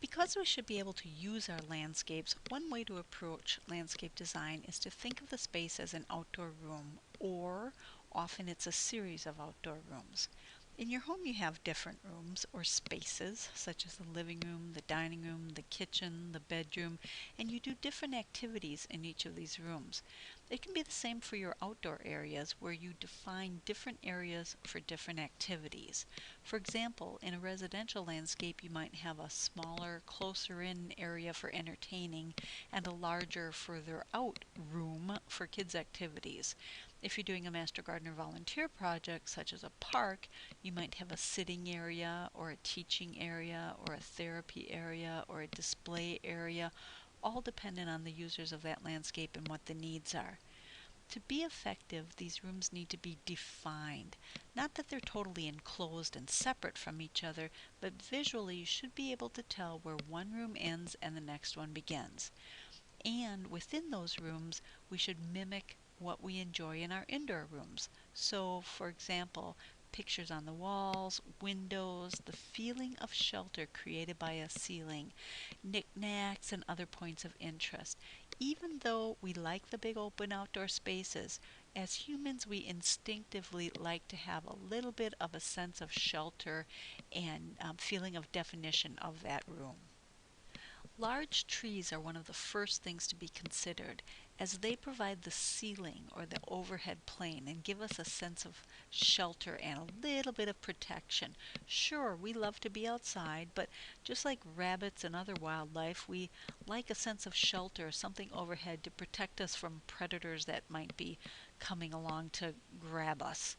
Because we should be able to use our landscapes, one way to approach landscape design is to think of the space as an outdoor room, or often it's a series of outdoor rooms. In your home, you have different rooms or spaces, such as the living room, the dining room, the kitchen, the bedroom, and you do different activities in each of these rooms. It can be the same for your outdoor areas, where you define different areas for different activities. For example, in a residential landscape, you might have a smaller, closer in area for entertaining and a larger, further out room for kids' activities. If you're doing a Master Gardener volunteer project, such as a park, you might have a sitting area, or a teaching area, or a therapy area, or a display area, all dependent on the users of that landscape and what the needs are. To be effective, these rooms need to be defined. Not that they're totally enclosed and separate from each other, but visually you should be able to tell where one room ends and the next one begins. And within those rooms, we should mimic what we enjoy in our indoor rooms. So, for example, pictures on the walls, windows, the feeling of shelter created by a ceiling, knickknacks, and other points of interest. Even though we like the big open outdoor spaces, as humans we instinctively like to have a little bit of a sense of shelter and feeling of definition of that room. Large trees are one of the first things to be considered, as they provide the ceiling or the overhead plane and give us a sense of shelter and a little bit of protection. Sure, we love to be outside, but just like rabbits and other wildlife, we like a sense of shelter, something overhead to protect us from predators that might be coming along to grab us.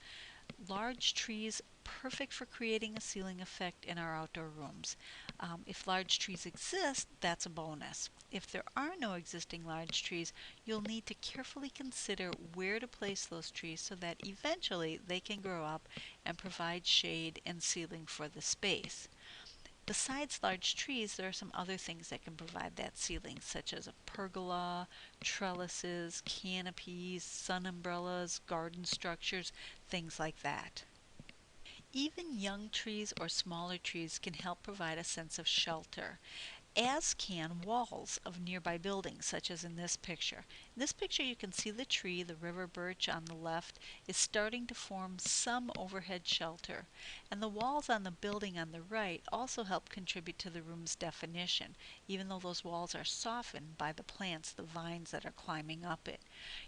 Large trees, perfect for creating a ceiling effect in our outdoor rooms. If large trees exist, that's a bonus. If there are no existing large trees, you'll need to carefully consider where to place those trees so that eventually they can grow up and provide shade and ceiling for the space. Besides large trees, there are some other things that can provide that ceiling, such as a pergola, trellises, canopies, sun umbrellas, garden structures, things like that. Even young trees or smaller trees can help provide a sense of shelter, as can walls of nearby buildings, such as in this picture. In this picture, you can see the tree, the river birch on the left, is starting to form some overhead shelter, and the walls on the building on the right also help contribute to the room's definition, even though those walls are softened by the plants, the vines that are climbing up it.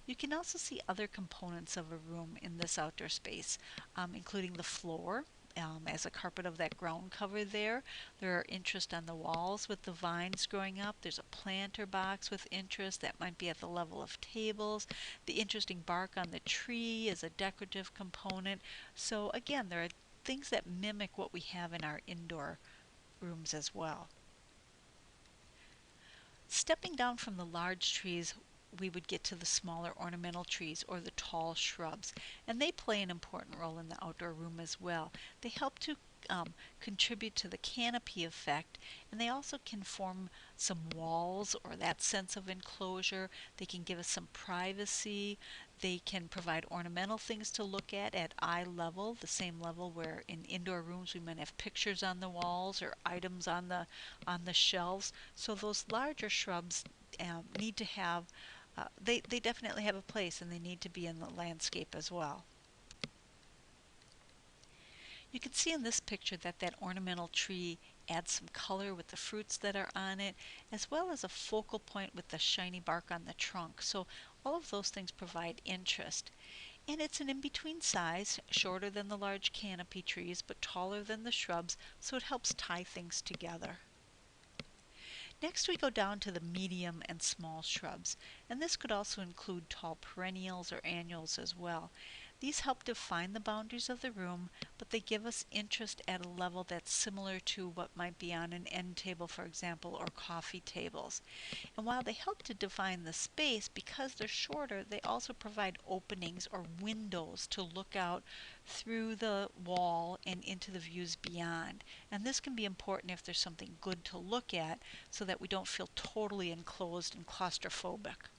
You can also see other components of a room in this outdoor space, including the floor. As a carpet of that ground cover there. There are interest on the walls with the vines growing up. There's a planter box with interest that might be at the level of tables. The interesting bark on the tree is a decorative component. So again, there are things that mimic what we have in our indoor rooms as well. Stepping down from the large trees, we would get to the smaller ornamental trees or the tall shrubs, and they play an important role in the outdoor room as well. They help to contribute to the canopy effect, and they also can form some walls or that sense of enclosure. They can give us some privacy. They can provide ornamental things to look at eye level, the same level where in indoor rooms we might have pictures on the walls or items on the shelves. So those larger shrubs need to have they definitely have a place, and they need to be in the landscape as well. You can see in this picture that that ornamental tree adds some color with the fruits that are on it, as well as a focal point with the shiny bark on the trunk. So all of those things provide interest. And it's an in-between size, shorter than the large canopy trees, but taller than the shrubs, so it helps tie things together. Next we go down to the medium and small shrubs, and this could also include tall perennials or annuals as well. These help define the boundaries of the room, but they give us interest at a level that's similar to what might be on an end table, for example, or coffee tables. And while they help to define the space, because they're shorter, they also provide openings or windows to look out through the wall and into the views beyond. And this can be important if there's something good to look at so that we don't feel totally enclosed and claustrophobic.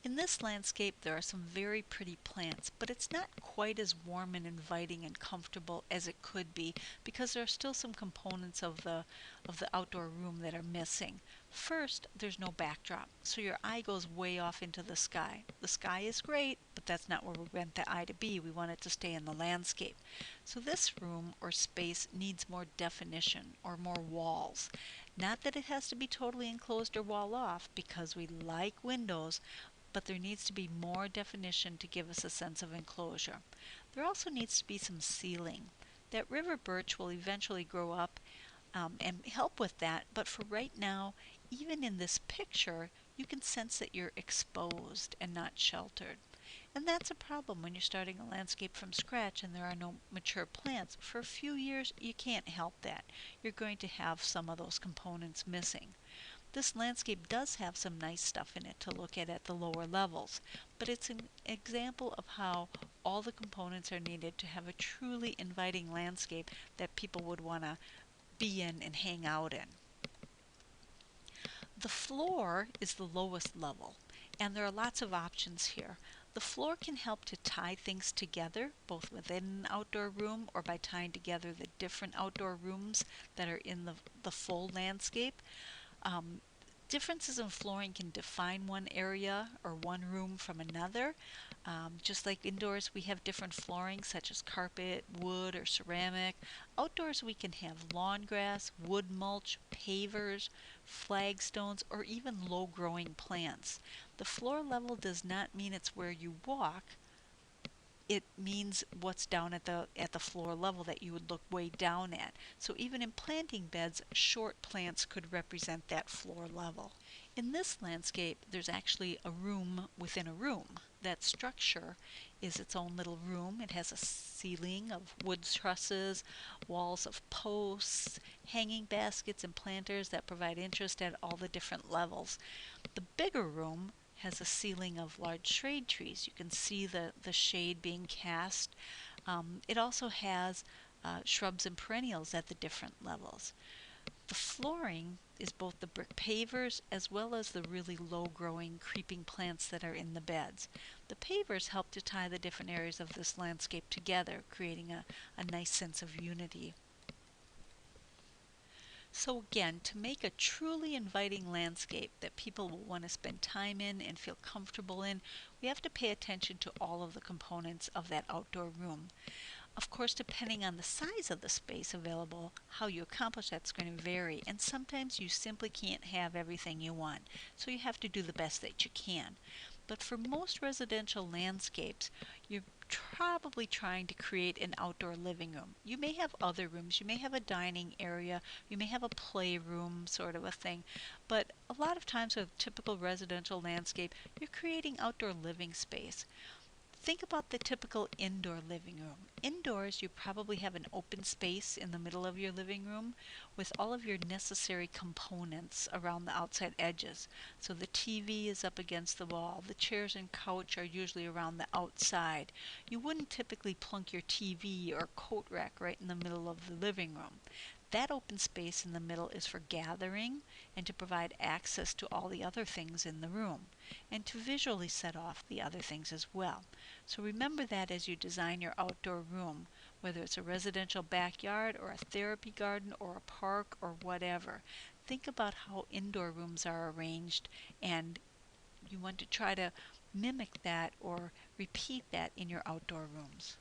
In this landscape, there are some very pretty plants, but it's not quite as warm and inviting and comfortable as it could be because there are still some components of the outdoor room that are missing. First, there's no backdrop, so your eye goes way off into the sky. The sky is great, but that's not where we want the eye to be. We want it to stay in the landscape. So this room or space needs more definition or more walls. Not that it has to be totally enclosed or wall off because we like windows, but there needs to be more definition to give us a sense of enclosure. There also needs to be some ceiling. That river birch will eventually grow up and help with that, but for right now, even in this picture, you can sense that you're exposed and not sheltered. And that's a problem when you're starting a landscape from scratch and there are no mature plants. For a few years, you can't help that. You're going to have some of those components missing. This landscape does have some nice stuff in it to look at the lower levels, but it's an example of how all the components are needed to have a truly inviting landscape that people would want to be in and hang out in. The floor is the lowest level, and there are lots of options here. The floor can help to tie things together, both within an outdoor room or by tying together the different outdoor rooms that are in the full landscape. Um, Differences in flooring can define one area or one room from another. Just like indoors, we have different flooring such as carpet, wood, or ceramic. Outdoors, we can have lawn grass, wood mulch, pavers, flagstones, or even low growing plants. The floor level does not mean it's where you walk, it means what's down at the floor level that you would look way down at. So even in planting beds, short plants could represent that floor level. In this landscape, there's actually a room within a room. That structure is its own little room. It has a ceiling of wood trusses, walls of posts, hanging baskets, and planters that provide interest at all the different levels. The bigger room has a ceiling of large shade trees. You can see the shade being cast. It also has shrubs and perennials at the different levels. The flooring is both the brick pavers as well as the really low growing creeping plants that are in the beds. The pavers help to tie the different areas of this landscape together, creating a nice sense of unity. So again, to make a truly inviting landscape that people will want to spend time in and feel comfortable in, we have to pay attention to all of the components of that outdoor room. Of course, depending on the size of the space available, how you accomplish that's going to vary, and sometimes you simply can't have everything you want, so you have to do the best that you can. But for most residential landscapes, you're probably trying to create an outdoor living room. You may have other rooms, you may have a dining area, you may have a playroom sort of a thing, but a lot of times with a typical residential landscape, you're creating outdoor living space. Think about the typical indoor living room. Indoors, you probably have an open space in the middle of your living room with all of your necessary components around the outside edges. So the TV is up against the wall. The chairs and couch are usually around the outside. You wouldn't typically plunk your TV or coat rack right in the middle of the living room. That open space in the middle is for gathering and to provide access to all the other things in the room and to visually set off the other things as well. So remember that as you design your outdoor room, whether it's a residential backyard or a therapy garden or a park or whatever. Think about how indoor rooms are arranged, and you want to try to mimic that or repeat that in your outdoor rooms.